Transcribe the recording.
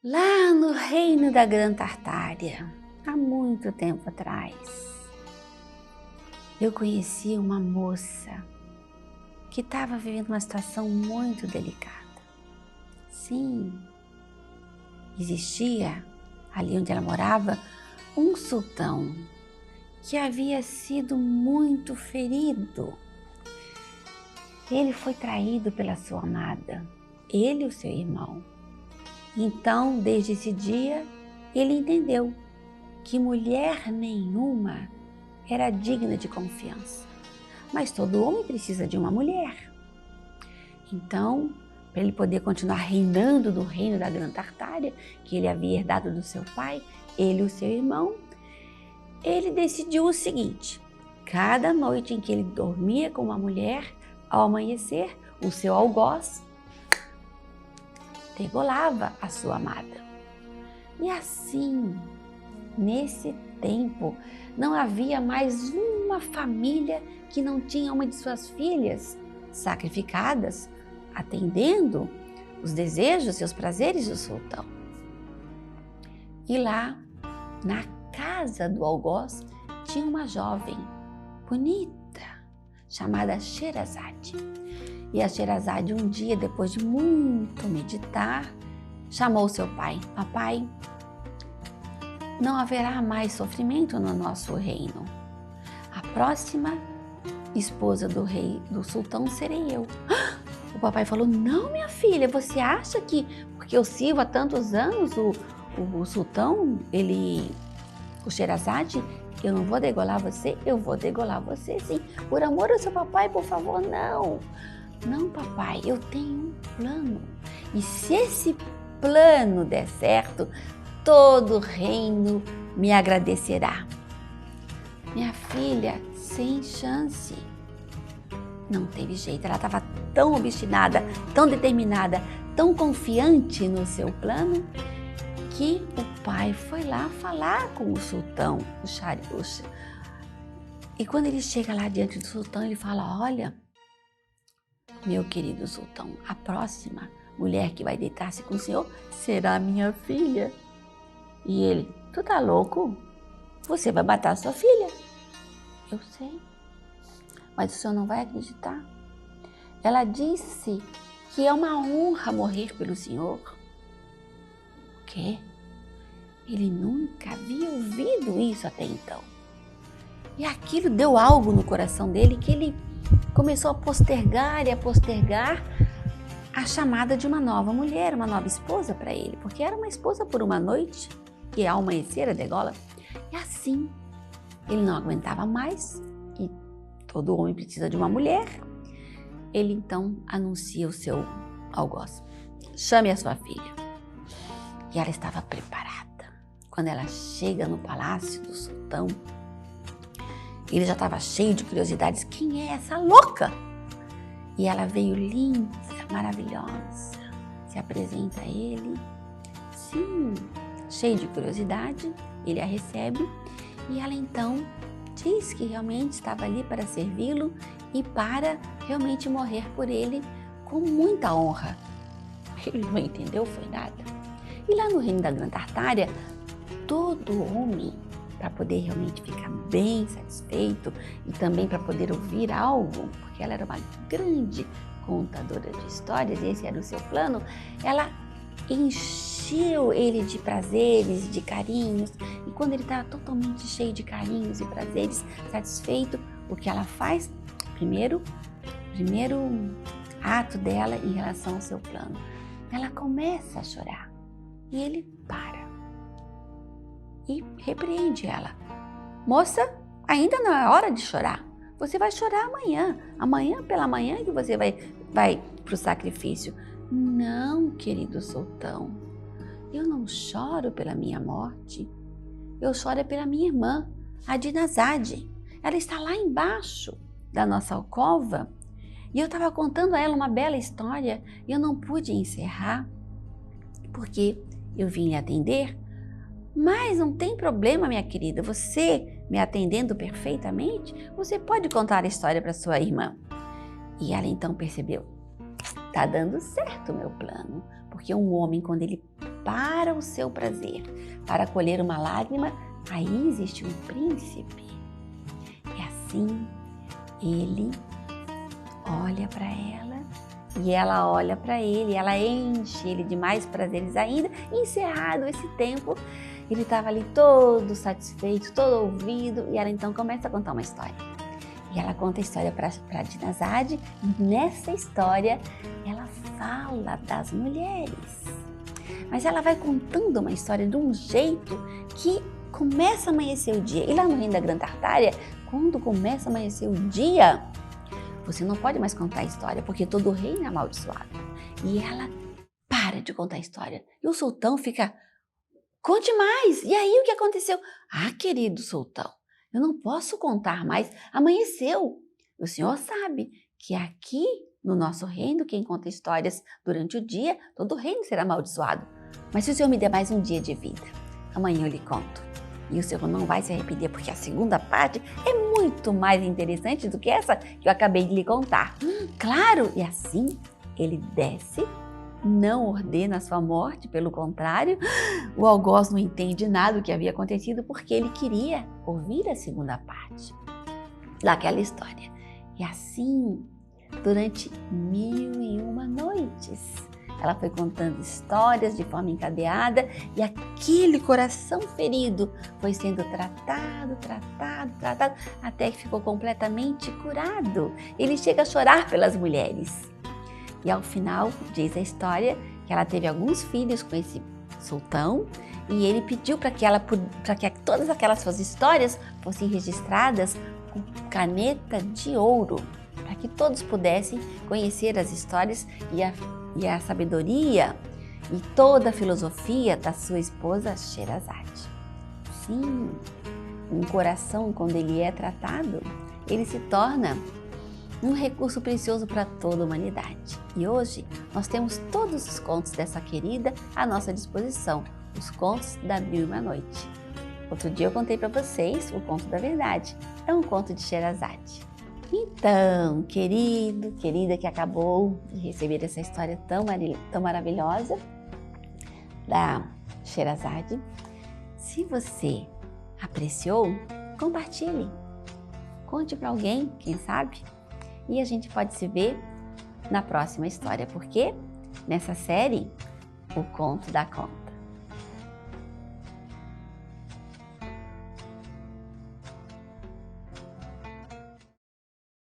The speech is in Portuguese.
Lá no reino da Grã Tartária, há muito tempo atrás, eu conheci uma moça que estava vivendo uma situação muito delicada. Sim, existia ali onde ela morava um sultão que havia sido muito ferido. Ele foi traído pela sua amada, ele e o seu irmão. Então, desde esse dia, ele entendeu que mulher nenhuma era digna de confiança. Mas todo homem precisa de uma mulher. Então, para ele poder continuar reinando no reino da Grã Tartária, que ele havia herdado do seu pai, ele e o seu irmão, ele decidiu o seguinte: cada noite em que ele dormia com uma mulher, ao amanhecer, o seu algoz degolava a sua amada. E assim, nesse tempo, não havia mais uma família que não tinha uma de suas filhas sacrificadas, atendendo os desejos e os prazeres do sultão. E lá, na casa do algoz, tinha uma jovem bonita, chamada Sherazade. E a Sherazade, um dia, depois de muito meditar, chamou seu pai: papai, não haverá mais sofrimento no nosso reino. A próxima esposa do rei, do sultão, serei eu. O papai falou: não, minha filha, você acha que porque eu sirvo há tantos anos o sultão, o Sherazade, eu não vou degolar você? Eu vou degolar você sim. Por amor ao seu papai, por favor, não. Não, papai, eu tenho um plano. E se esse plano der certo, todo o reino me agradecerá. Minha filha, sem chance. Não teve jeito, ela estava tão obstinada, tão determinada, tão confiante no seu plano, que o pai foi lá falar com o sultão, o Shariush. E quando ele chega lá diante do sultão, ele fala: olha, meu querido sultão, a próxima mulher que vai deitar-se com o senhor será minha filha. E ele: tu tá louco? Você vai matar sua filha. Eu sei, mas o senhor não vai acreditar. Ela disse que é uma honra morrer pelo senhor. O quê? Ele nunca havia ouvido isso até então. E aquilo deu algo no coração dele que ele começou a postergar e a postergar a chamada de uma nova mulher, uma nova esposa para ele, porque era uma esposa por uma noite e ao amanhecer a degola. E assim, ele não aguentava mais e todo homem precisa de uma mulher. Ele então anuncia o seu algoz: chame a sua filha. E ela estava preparada. Quando ela chega no palácio do sultão, ele já estava cheio de curiosidades. Quem é essa louca? E ela veio linda, maravilhosa, se apresenta a ele. Sim, cheio de curiosidade, ele a recebe e ela então diz que realmente estava ali para servi-lo e para realmente morrer por ele com muita honra. Ele não entendeu, foi nada. E lá no reino da Grã Tartária, todo homem, para poder realmente ficar bem satisfeito e também para poder ouvir algo, porque ela era uma grande contadora de histórias, esse era o seu plano, ela encheu ele de prazeres, de carinhos, e quando ele estava totalmente cheio de carinhos e prazeres, satisfeito, o que ela faz? Primeiro ato dela em relação ao seu plano, ela começa a chorar e ele para e repreende ela: moça, ainda não é hora de chorar, você vai chorar amanhã pela manhã que você vai para o sacrifício. Não, querido sultão, eu não choro pela minha morte, eu choro pela minha irmã, a Dinazade. Ela está lá embaixo da nossa alcova e eu estava contando a ela uma bela história e eu não pude encerrar porque eu vim lhe atender. Mas não tem problema, minha querida, você me atendendo perfeitamente, você pode contar a história para sua irmã. E ela então percebeu: tá dando certo o meu plano, porque um homem, quando ele para o seu prazer, para colher uma lágrima, aí existe um príncipe. E assim, ele olha para ela e ela olha para ele, ela enche ele de mais prazeres ainda. E encerrado esse tempo, ele estava ali todo satisfeito, todo ouvido, e ela então começa a contar uma história. E ela conta a história para Dinazade, e nessa história ela fala das mulheres. Mas ela vai contando uma história de um jeito que começa a amanhecer o dia. E lá no Reino da Grã Tartária, quando começa a amanhecer o dia, você não pode mais contar a história, porque todo o reino é amaldiçoado. E ela para de contar a história. E o sultão fica, conte mais! E aí o que aconteceu? Ah, querido sultão, eu não posso contar mais, amanheceu. O senhor sabe que aqui no nosso reino, quem conta histórias durante o dia, todo o reino será amaldiçoado. Mas se o senhor me der mais um dia de vida, amanhã eu lhe conto. E o senhor não vai se arrepender, porque a segunda parte é muito mais interessante do que essa que eu acabei de lhe contar. Claro! E assim ele desce, não ordena a sua morte, pelo contrário, o algoz não entende nada do que havia acontecido, porque ele queria ouvir a segunda parte daquela história. E assim, durante 1001 noites, ela foi contando histórias de forma encadeada e aquele coração ferido foi sendo tratado, até que ficou completamente curado. Ele chega a chorar pelas mulheres. E ao final, diz a história, que ela teve alguns filhos com esse sultão e ele pediu para que todas aquelas suas histórias fossem registradas com caneta de ouro, para que todos pudessem conhecer as histórias e a sabedoria e toda a filosofia da sua esposa Sherazade. Sim, um coração, quando ele é tratado, ele se torna um recurso precioso para toda a humanidade. E hoje nós temos todos os contos dessa querida à nossa disposição, os contos da 1001 Noite. Outro dia eu contei para vocês o conto da verdade, é um conto de Sherazade. Então, querido, querida que acabou de receber essa história tão maravilhosa da Sherazade, se você apreciou, compartilhe, conte para alguém, quem sabe, e a gente pode se ver na próxima história, porque nessa série, o conto dá conta.